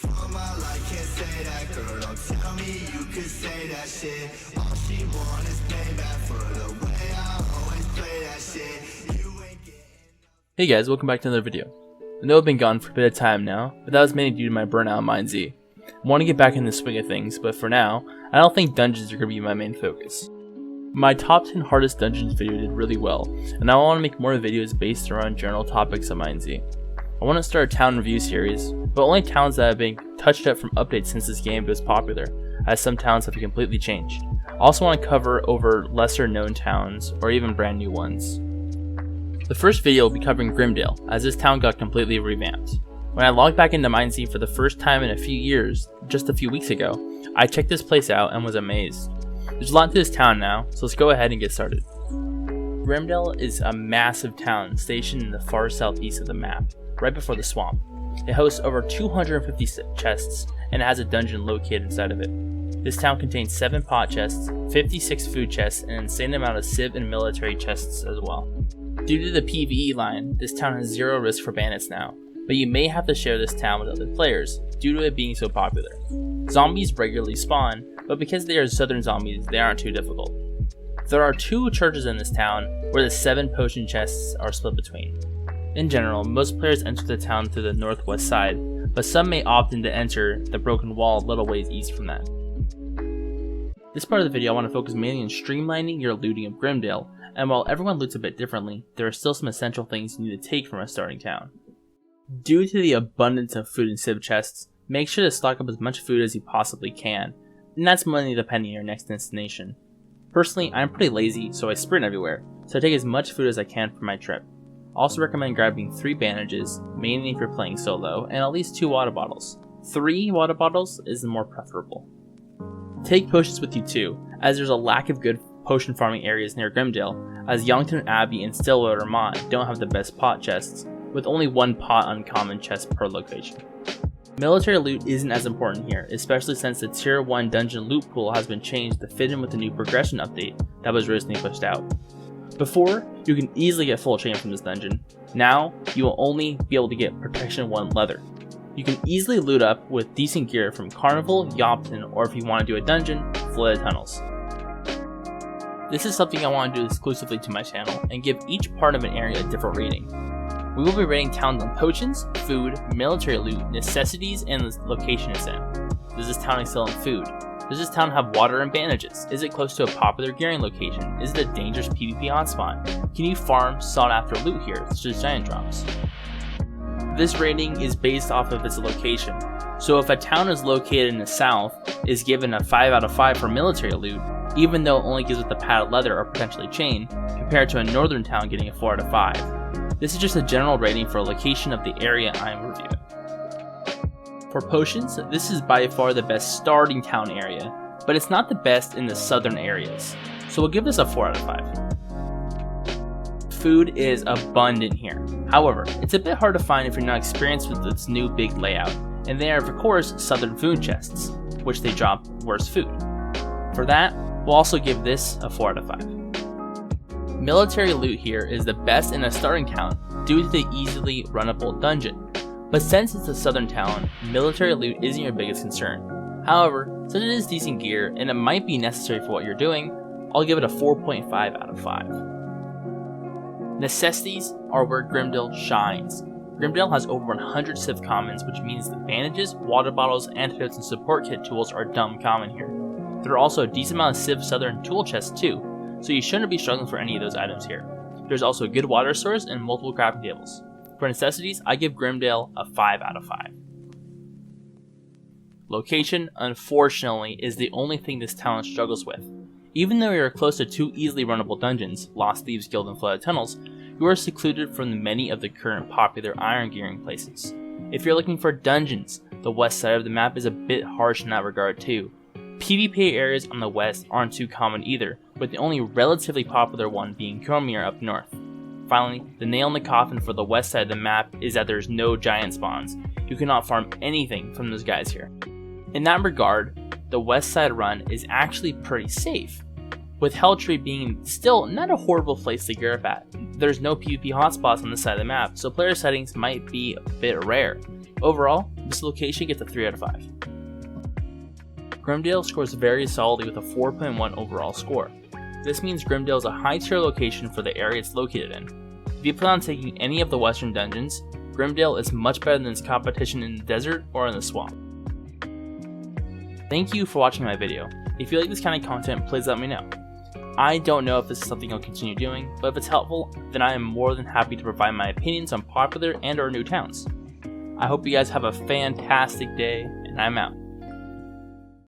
For my life, can't say that, girl. Don't tell me you could say that shit. All she want is payback for the way I always play that shit. You ain't getting. Hey guys, welcome back to another video. I know I've been gone for a bit of time now, but that was mainly due to my burnout on MineZ. I want to get back in the swing of things, but for now, I don't think dungeons are going to be my main focus. My top 10 hardest dungeons video did really well, and now I want to make more videos based around general topics of MineZ. I want to start a town review series, but only towns that have been touched up from updates since this game was popular, as some towns have completely changed. I also want to cover over lesser known towns, or even brand new ones. The first video will be covering Grimdale, as this town got completely revamped. When I logged back into MineZ for the first time in a few years, just a few weeks ago, I checked this place out and was amazed. There's a lot to this town now, so let's go ahead and get started. Grimdale is a massive town stationed in the far southeast of the map, right before the swamp. It hosts over 250 chests and has a dungeon located inside of it. This town contains 7 pot chests, 56 food chests, and an insane amount of civ and military chests as well. Due to the PvE line, this town has zero risk for bandits now, but you may have to share this town with other players due to it being so popular. Zombies regularly spawn, but because they are southern zombies, they aren't too difficult. There are 2 churches in this town where the 7 potion chests are split between. In general, most players enter the town through the northwest side, but some may opt in to enter the broken wall a little ways east from that. This part of the video I want to focus mainly on streamlining your looting of Grimdale, and while everyone loots a bit differently, there are still some essential things you need to take from a starting town. Due to the abundance of food and civ chests, make sure to stock up as much food as you possibly can, and that's money depending on your next destination. Personally, I'm pretty lazy, so I sprint everywhere, so I take as much food as I can for my trip. I also recommend grabbing 3 bandages, mainly if you're playing solo, and at least 2 water bottles. 3 water bottles is more preferable. Take potions with you too, as there's a lack of good potion farming areas near Grimdale, as Youngton Abbey and Stillwater, Vermont don't have the best pot chests, with only 1 pot uncommon chest per location. Military loot isn't as important here, especially since the tier 1 dungeon loot pool has been changed to fit in with the new progression update that was recently pushed out. Before, you can easily get full chain from this dungeon. Now, you will only be able to get protection 1 leather. You can easily loot up with decent gear from Carnival, Yopton, or if you want to do a dungeon, Flooded Tunnels. This is something I want to do exclusively to my channel, and give each part of an area a different rating. We will be rating towns on potions, food, military loot, necessities, and the location it's in. Does this town excel in food? Does this town have water and bandages? Is it close to a popular gearing location? Is it a dangerous PvP hotspot? Can you farm sought after loot here, such as giant drops? This rating is based off of its location, so if a town is located in the south, is given a 5 out of 5 for military loot, even though it only gives it the padded leather or potentially chain, compared to a northern town getting a 4 out of 5. This is just a general rating for a location of the area I am reviewing. For potions, this is by far the best starting town area, but it's not the best in the southern areas, so we'll give this a 4 out of 5. Food is abundant here. However, it's a bit hard to find if you're not experienced with its new big layout, and they are of course southern food chests, which they drop worse food. For that, we'll also give this a 4 out of 5. Military loot here is the best in a starting town due to the easily runnable dungeon, but since it's a southern town, military loot isn't your biggest concern. However, since it is decent gear and it might be necessary for what you're doing, I'll give it a 4.5 out of 5. Necessities are where Grimdale shines. Grimdale has over 100 civ commons, which means that bandages, water bottles, antidotes, and support kit tools are dumb common here. There are also a decent amount of civ southern tool chests too, so you shouldn't be struggling for any of those items here. There's also a good water source and multiple crafting tables. For necessities, I give Grimdale a 5 out of 5. Location, unfortunately, is the only thing this town struggles with. Even though you are close to 2 easily runnable dungeons, Lost Thieves Guild and Flooded Tunnels, you are secluded from many of the current popular iron gearing places. If you're looking for dungeons, the west side of the map is a bit harsh in that regard too. PvP areas on the west aren't too common either, with the only relatively popular one being Cormier up north. Finally, the nail in the coffin for the west side of the map is that there's no giant spawns. You cannot farm anything from those guys here. In that regard, the west side run is actually pretty safe, with Helltree being still not a horrible place to gear up at. There's no PvP hotspots on this side of the map, so player settings might be a bit rare. Overall, This location gets a 3 out of 5. Grimdale scores very solidly with a 4.1 overall score. This means Grimdale is a high tier location for the area it's located in. If you plan on taking any of the western dungeons, Grimdale is much better than its competition in the desert or in the swamp. Thank you for watching my video. If you like this kind of content, please let me know. I don't know if this is something I'll continue doing, but if it's helpful, then I am more than happy to provide my opinions on popular and or new towns. I hope you guys have a fantastic day, and I'm out.